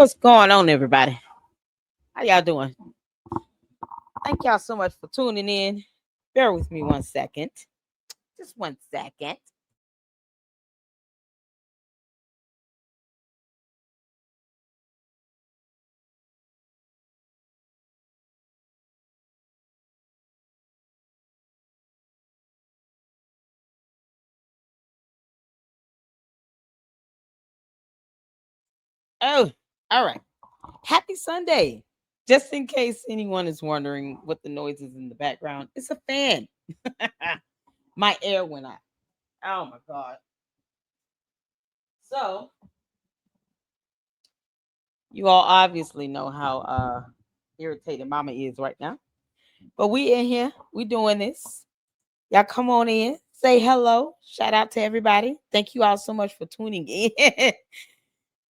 What's going on, everybody? How y'all doing? Thank y'all so much for tuning in. Bear with me 1 second. Just 1 second. Oh, all right. Happy Sunday. Just in case anyone is wondering what the noise is in the background, it's a fan. My air went out. Oh my God. So, you all obviously know how irritated Mama is right now. But we in here. We doing this. Y'all come on in. Say hello. Shout out to everybody. Thank you all so much for tuning in.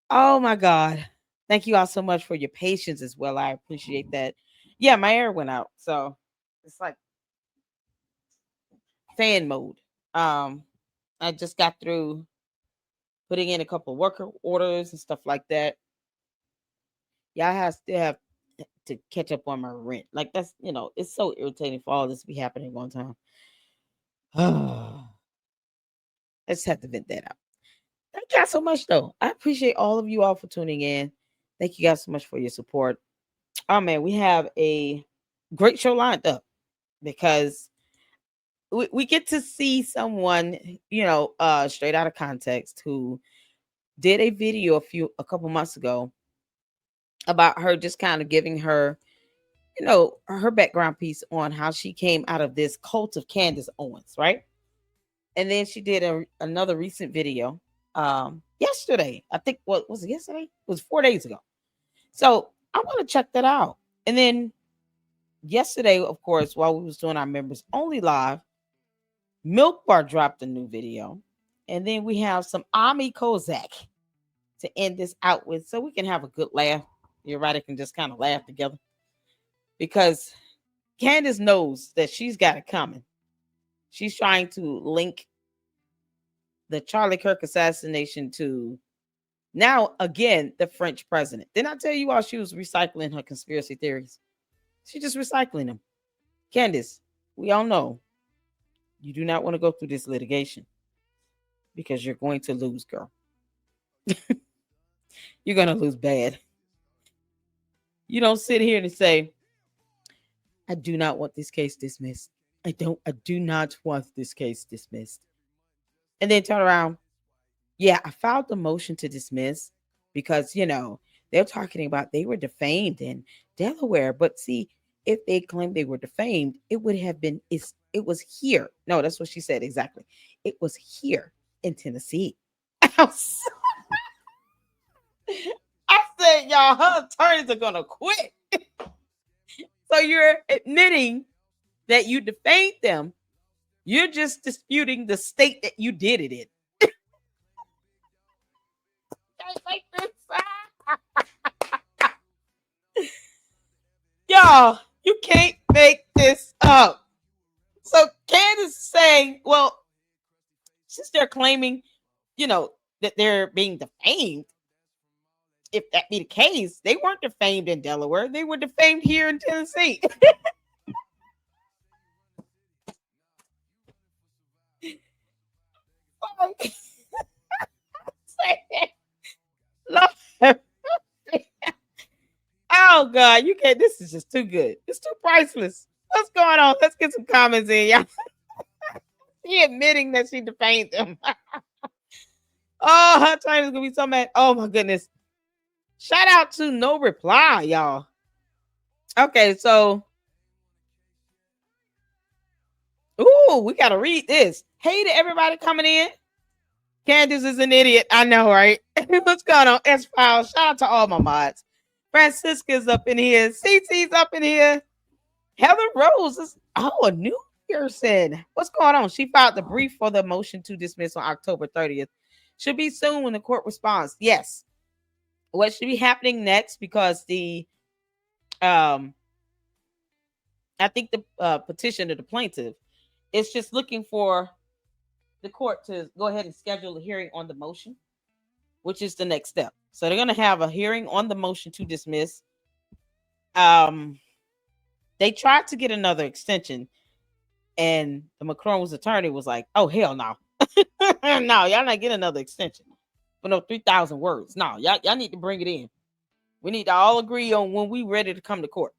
Oh my God. Thank you all so much for your patience as well. I appreciate that. Yeah, my air went out. So it's like fan mode. I just got through putting in a couple worker orders and stuff like that. Yeah, still have to catch up on my rent. Like that's it's so irritating for all this to be happening one time. I just had to vent that out. Thank you guys so much, though. I appreciate all of you all for tuning in. Thank you guys so much for your support. Oh man, we have a great show lined up because we get to see someone, straight out of context who did a video a couple months ago about her just kind of giving her, her background piece on how she came out of this cult of Candace Owens, right? And then she did another recent video yesterday. I think what was it yesterday? It was 4 days ago. So I want to check that out. And then yesterday, of course, while we was doing our members only live, Milk Bar dropped a new video. And then we have some Ami Kozak to end this out with so we can have a good laugh. Everybody can just kind of laugh together. Because Candace knows that she's got it coming. She's trying to link the Charlie Kirk assassination to now again the French president. Didn't I tell you all she was recycling her conspiracy theories? She's just recycling them. Candace, we all know you do not want to go through this litigation because you're going to lose, girl. You're going to lose bad. You don't sit here and say, I do not want this case dismissed. I do not want this case dismissed. And then turn around. Yeah, I filed the motion to dismiss because, they're talking about they were defamed in Delaware. But see, if they claimed they were defamed, it would have been, it was here. No, that's what she said exactly. It was here in Tennessee. I said, y'all, her attorneys are going to quit. So you're admitting that you defamed them. You're just disputing the state that you did it in. Y'all, you can't make this up. So Candace is saying, well, since they're claiming, that they're being defamed, if that be the case, they weren't defamed in Delaware. They were defamed here in Tennessee. Oh God, you can't. This is just too good. It's too priceless. What's going on? Let's get some comments in, y'all. She admitting that she defamed them. Oh, her attorney's gonna be so mad. Oh my goodness. Shout out to No Reply, y'all. Okay, so we gotta read this. Hey to everybody coming in. Candace is an idiot. I know, right? What's going on? S-Files. Shout out to all my mods. Francisca's up in here. CC's up in here. Heather Rose is a new person. What's going on? She filed the brief for the motion to dismiss on October 30th. Should be soon when the court responds. Yes. What should be happening next? Because the I think the petition of the plaintiff is just looking for the court to go ahead and schedule a hearing on the motion, which is the next step. So they're going to have a hearing on the motion to dismiss. They tried to get another extension, and the Macrons attorney was like, "Oh hell no, no, y'all not getting another extension for no 3,000 words. No, y'all need to bring it in. We need to all agree on when we ready to come to court."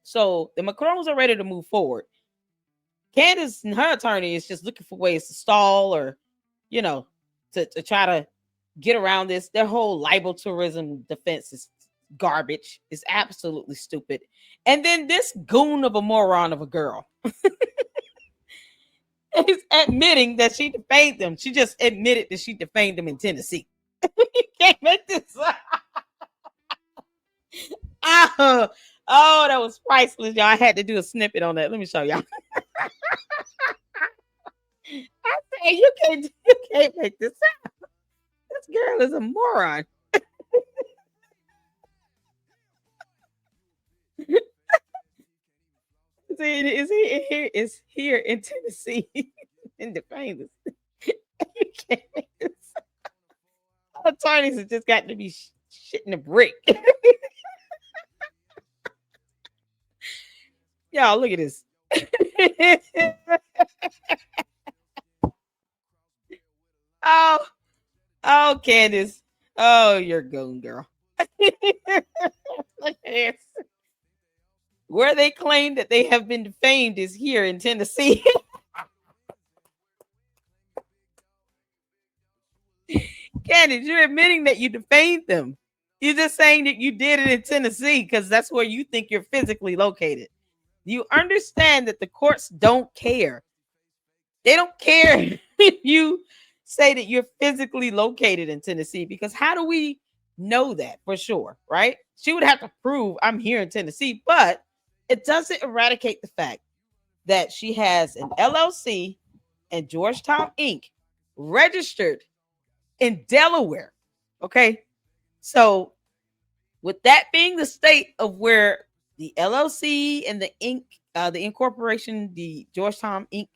So the Macrons are ready to move forward. Candace and her attorney is just looking for ways to stall or, to try to get around this. Their whole libel tourism defense is garbage. It's absolutely stupid. And then this goon of a moron of a girl is admitting that she defamed them. She just admitted that she defamed them in Tennessee. You can't make this up. Oh, that was priceless, y'all. I had to do a snippet on that. Let me show y'all. I say you can't make this up. This girl is a moron. Is here in Tennessee in Defaming. You can't make this up. Attorneys have just got to be shitting a brick. Y'all, look at this. Oh, Candace. Oh, you're a goon, girl. Look at this. Where they claim that they have been defamed is here in Tennessee. Candace, you're admitting that you defamed them. You're just saying that you did it in Tennessee because that's where you think you're physically located. You understand that the courts don't care. They don't care if you say that you're physically located in Tennessee, because how do we know that for sure, right? She would have to prove I'm here in Tennessee, but it doesn't eradicate the fact that she has an LLC and Georgetown Inc. registered in Delaware. Okay. So with that being the state of where the LLC and the Inc., the incorporation, the Georgetown Inc.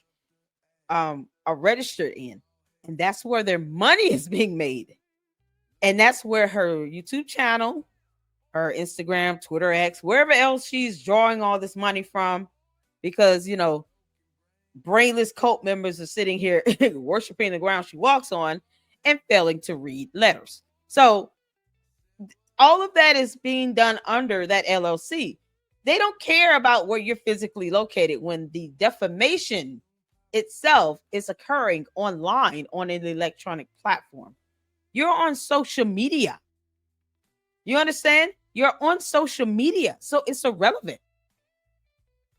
Are registered in, and that's where their money is being made. And that's where her YouTube channel, her Instagram, Twitter, X, wherever else she's drawing all this money from, because, brainless cult members are sitting here worshiping the ground she walks on and failing to read letters. So all of that is being done under that LLC. They don't care about where you're physically located when the defamation itself is occurring online on an electronic platform. You're on social media. You understand? You're on social media. So it's irrelevant.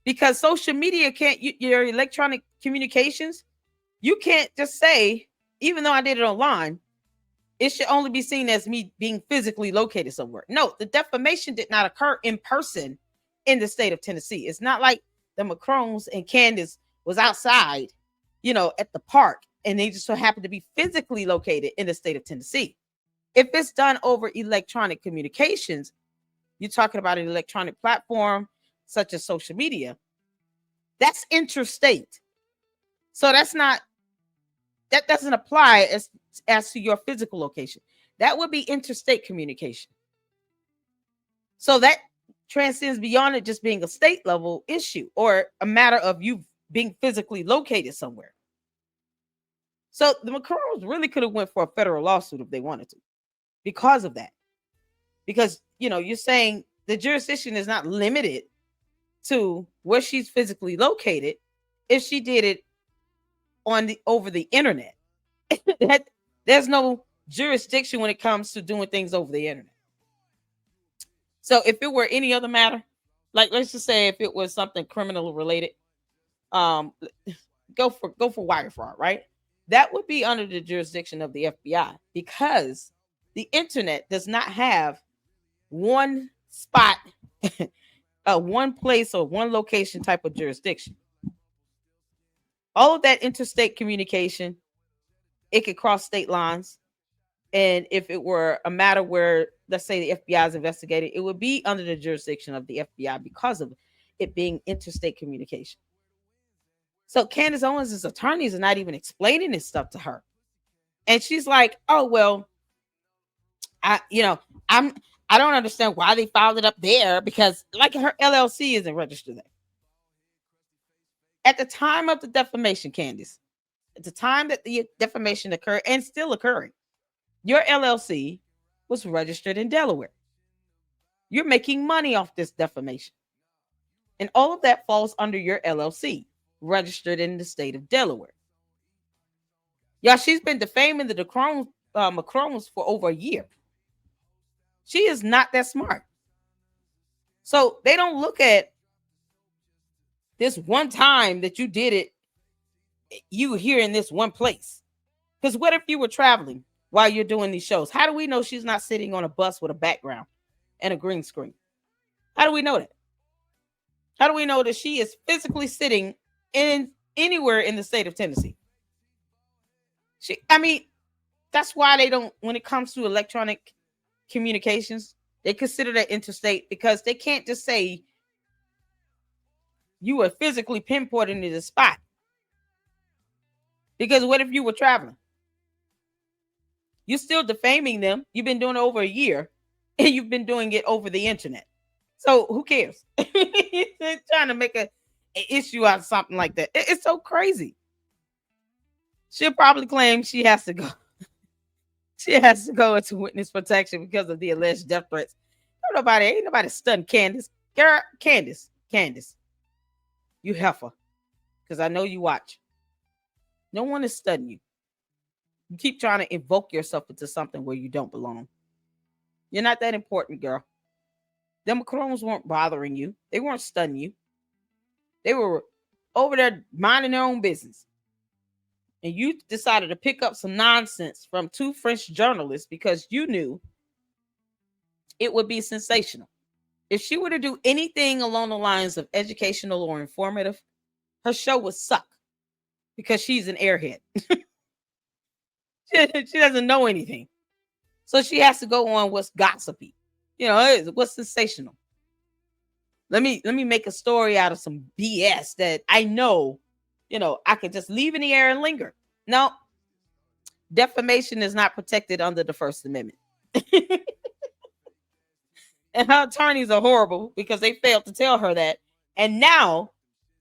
Because social media your electronic communications, you can't just say, even though I did it online, it should only be seen as me being physically located somewhere. No, the defamation did not occur in person in the state of Tennessee. It's not like the Macrons and Candace was outside, at the park, and they just so happened to be physically located in the state of Tennessee. If it's done over electronic communications, you're talking about an electronic platform such as social media, that's interstate. So that doesn't apply as to your physical location. That would be interstate communication. So that transcends beyond it just being a state level issue or a matter of you being physically located somewhere. So the Macrons really could have went for a federal lawsuit if they wanted to because of that. Because, you're saying the jurisdiction is not limited to where she's physically located if she did it over the internet. There's no jurisdiction when it comes to doing things over the internet. So if it were any other matter, like let's just say if it was something criminal related, go for wire fraud, right? That would be under the jurisdiction of the FBI, because the internet does not have one spot, one place or one location type of jurisdiction. All of that interstate communication, it could cross state lines. And if it were a matter where, let's say, the FBI is investigating, it would be under the jurisdiction of the FBI because of it being interstate communication. So Candace Owens' attorneys are not even explaining this stuff to her. And she's like, oh, well, I, you know, I don't understand why they filed it up there because, like, her LLC isn't registered there. At the time of the defamation, Candace, at the time that the defamation occurred and still occurring, your LLC was registered in Delaware. You're making money off this defamation. And all of that falls under your LLC, registered in the state of Delaware. Y'all, she's been defaming the Macrons for over a year. She is not that smart. So they don't look at this one time that you did it, you here in this one place. Because what if you were traveling while you're doing these shows? How do we know she's not sitting on a bus with a background and a green screen? How do we know that? How do we know that she is physically sitting in anywhere in the state of Tennessee? I mean, that's why they don't, when it comes to electronic communications, they consider that interstate, because they can't just say you were physically pinpointing to the spot. Because what if you were traveling? You're still defaming them. You've been doing it over a year, and you've been doing it over the internet. So who cares? They're trying to make an issue out of something like that. It's so crazy. She'll probably claim she has to go. She has to go into witness protection because of the alleged death threats. Ain't nobody stunned Candace. Girl, Candace, you heifer. Because I know you watch. No one is studying you. You keep trying to invoke yourself into something where you don't belong. You're not that important, girl. The Macrons weren't bothering you. They weren't stunning you. They were over there minding their own business. And you decided to pick up some nonsense from two French journalists because you knew it would be sensational. If she were to do anything along the lines of educational or informative, her show would suck because she's an airhead. She doesn't know anything. So she has to go on what's gossipy. What's sensational. Let me make a story out of some BS that I know, I could just leave in the air and linger. No, defamation is not protected under the First Amendment. And her attorneys are horrible because they failed to tell her that. And now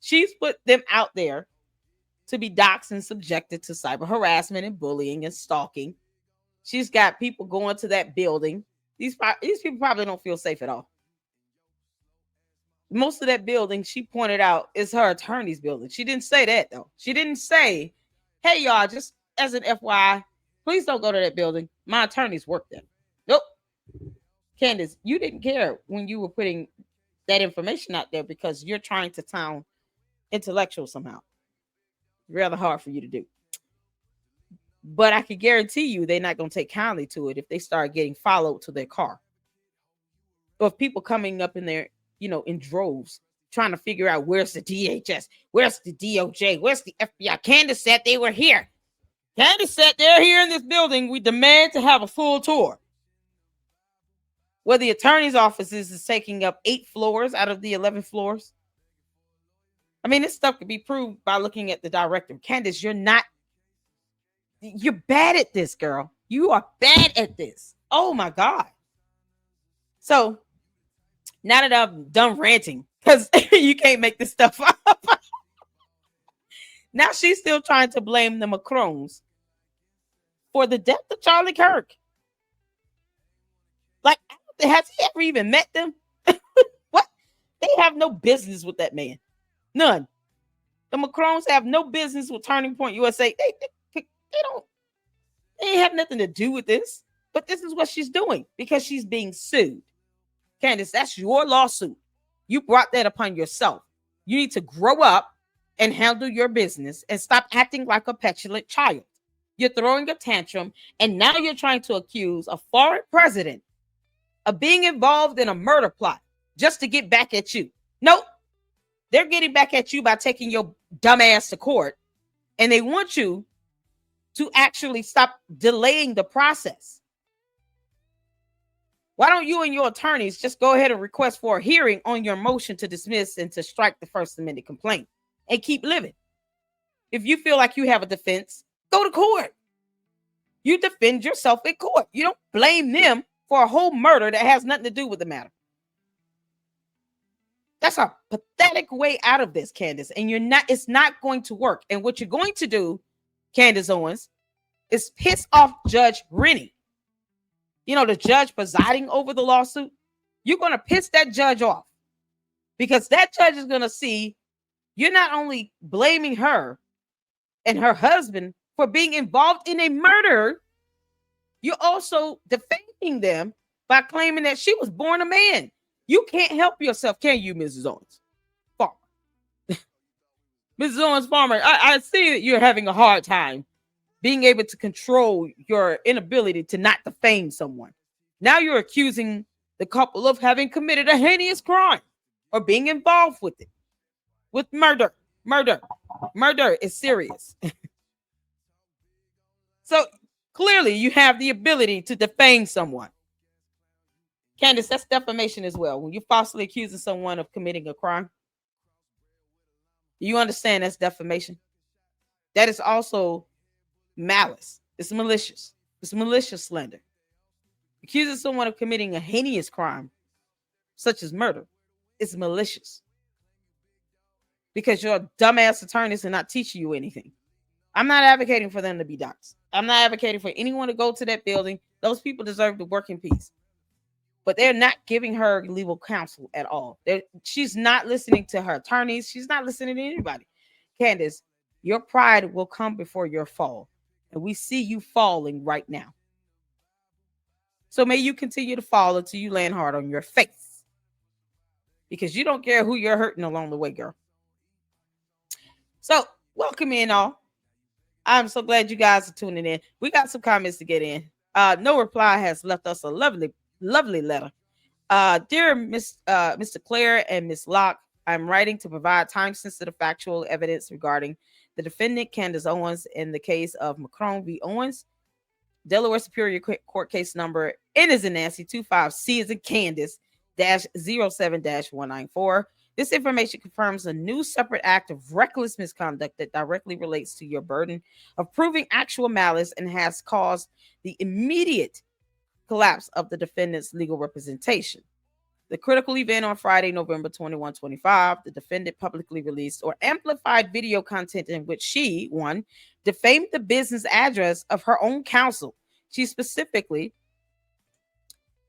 she's put them out there to be doxxed and subjected to cyber harassment and bullying and stalking. She's got people going to that building. These people probably don't feel safe at all. Most of that building, she pointed out, is her attorney's building. She didn't say that, though. She didn't say, hey, y'all, just as an FYI, please don't go to that building. My attorneys work there. Nope. Candace, you didn't care when you were putting that information out there because you're trying to sound intellectual somehow. Rather hard for you to do. But I can guarantee you they're not going to take kindly to it if they start getting followed to their car. Or if people coming up in there, in droves, trying to figure out where's the DHS, where's the DOJ, where's the FBI. Candace said they were here. Candace said they're here in this building. We demand to have a full tour. Where the attorney's office is taking up 8 floors out of the 11 floors. I mean, this stuff could be proved by looking at the director. Candace, you're bad at this, girl. You are bad at this. Oh my God. So now that I'm done ranting, because you can't make this stuff up. Now she's still trying to blame the Macrons for the death of Charlie Kirk. Like, has he ever even met them? What? They have no business with that man. None. The Macrons have no business with Turning Point USA. They have nothing to do with this. But this is what she's doing because she's being sued. Candace, that's your lawsuit. You brought that upon yourself. You need to grow up and handle your business and stop acting like a petulant child. You're throwing a tantrum, and now you're trying to accuse a foreign president of being involved in a murder plot just to get back at you. Nope. They're getting back at you by taking your dumb ass to court, and they want you to actually stop delaying the process. Why don't you and your attorneys just go ahead and request for a hearing on your motion to dismiss and to strike the First Amendment complaint and keep living? If you feel like you have a defense, go to court. You defend yourself in court. You don't blame them for a whole murder that has nothing to do with the matter. That's a pathetic way out of this, Candace. And it's not going to work. And what you're going to do, Candace Owens, is piss off Judge Rennie. The judge presiding over the lawsuit. You're going to piss that judge off because that judge is going to see you're not only blaming her and her husband for being involved in a murder, you're also defaming them by claiming that she was born a man. You can't help yourself, can you, Mrs. Owens? Farmer. Mrs. Owens Farmer, I see that you're having a hard time being able to control your inability to not defame someone. Now you're accusing the couple of having committed a heinous crime or being involved with it. With murder. Murder is serious. So clearly you have the ability to defame someone. Candace, that's defamation as well. When you're falsely accusing someone of committing a crime, you understand that's defamation. That is also malice. It's malicious. It's malicious slander. Accusing someone of committing a heinous crime, such as murder, is malicious. Because your dumbass attorneys are not teaching you anything. I'm not advocating for them to be doxxed. I'm not advocating for anyone to go to that building. Those people deserve to work in peace. But they're not giving her legal counsel at all. She's not listening to her attorneys. She's not listening to anybody. Candace, your pride will come before your fall. And we see you falling right now. So may you continue to fall until you land hard on your face. Because you don't care who you're hurting along the way, girl. So welcome in all. I'm so glad you guys are tuning in. We got some comments to get in. No Reply has left us a lovely letter. Dear Mr. Claire and Miss Locke, I'm writing to provide time-sensitive factual evidence regarding the defendant Candace Owens in the case of Macrons v. Owens, Delaware Superior Court case number N as in Nancy 25C as in Candace -07-194. This information confirms a new separate act of reckless misconduct that directly relates to your burden of proving actual malice and has caused the immediate collapse of the defendant's legal representation. The critical event on Friday, November 21, 2025, the defendant publicly released or amplified video content in which she, one, defamed the business address of her own counsel. She specifically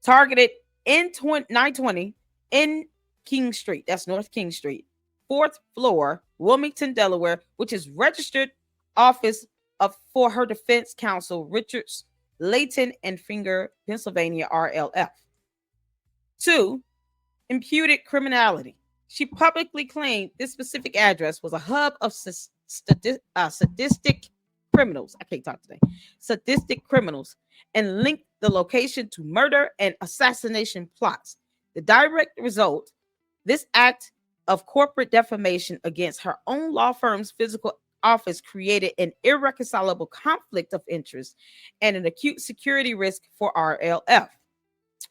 targeted in 920 in King Street, that's North King Street, 4th floor, Wilmington, Delaware, which is registered office for her defense counsel, Richards, Layton and Finger, Pennsylvania, RLF. 2, imputed criminality. She publicly claimed this specific address was a hub of sadistic criminals. I can't talk today. Sadistic criminals, and linked the location to murder and assassination plots. The direct result, this act of corporate defamation against her own law firm's physical office created an irreconcilable conflict of interest and an acute security risk for RLF.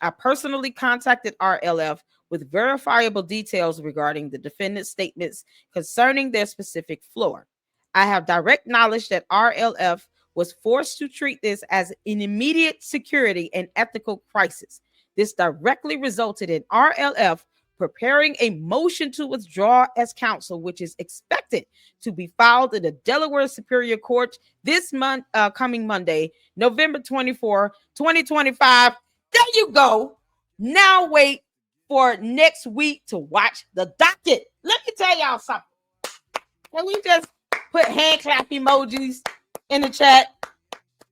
I personally contacted RLF with verifiable details regarding the defendant's statements concerning their specific floor. I have direct knowledge that RLF was forced to treat this as an immediate security and ethical crisis. This directly resulted in RLF preparing a motion to withdraw as counsel, which is expected to be filed in the Delaware Superior Court this month, coming Monday, November 24, 2025. There you go. Now wait for next week to watch the docket. Let me tell y'all something. Can we just put hand clap emojis in the chat?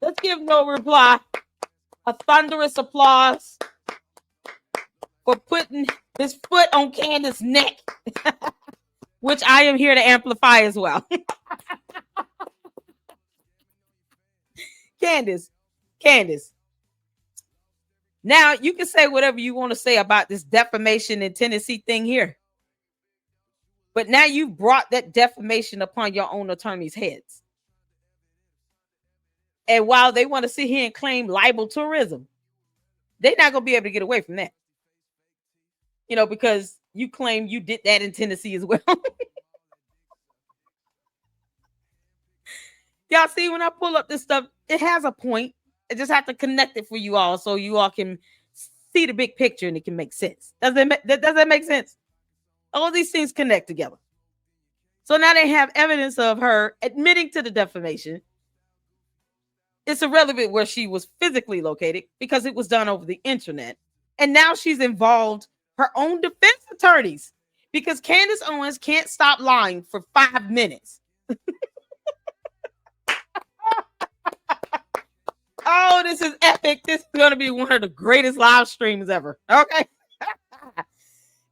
Let's give No Reply a thunderous applause for putting his foot on Candace's neck, which I am here to amplify as well. Candace. Now you can say whatever you want to say about this defamation in Tennessee thing here. But now you brought that defamation upon your own attorneys' heads. And while they want to sit here and claim libel tourism, they're not going to be able to get away from that. Because you claim you did that in Tennessee as well. Y'all see, when I pull up this stuff, it has a point. I just have to connect it for you all so you all can see the big picture and it can make sense. Does that make sense? All these things connect together. So now they have evidence of her admitting to the defamation. It's irrelevant where she was physically located because it was done over the internet. And now she's involved her own defense attorneys because Candace Owens can't stop lying for 5 minutes. Oh, this is epic. This is going to be one of the greatest live streams ever. Okay.